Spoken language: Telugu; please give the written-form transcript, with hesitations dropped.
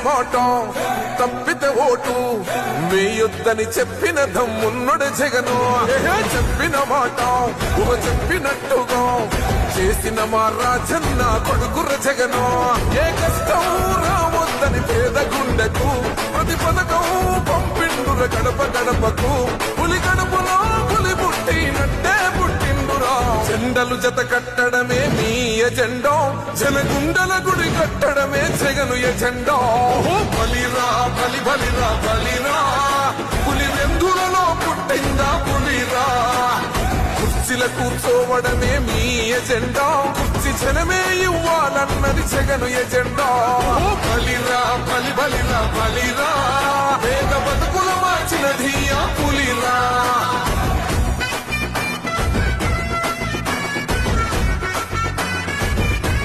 మాట తప్పితే ఓటు వేయొద్దని చెప్పిన దమ్మున్నడు జగను. చెప్పిన మాట చెప్పినట్టుగా చేసిన మా రాజన్న కొడుకుర జగను. ఏ కష్టం రావద్దని పేద గుండెకు ప్రతి పథకం పంపిండుర గడప గడపకు. పులి గడపలో పులి పుట్టినట్టే పుట్టిండురా. జెండలు జత కట్టడమే మీ ఎజెండా, జనగుండల గుడి కట్టడమే జగను ఎజెండా. బలిరా బలి బలిరా బలిరా, పులి వెందులలో పుట్టిందా పులిరా. కుర్చీల కూర్చోవడమే మీ ఎజెండా, కుర్చీ జనమే ఇవ్వాలన్నది జగను ఎజెండా. బలిరా బలి బలిరా బలిరా, పేద బతుకుల మార్చినది ఆ పులిరా.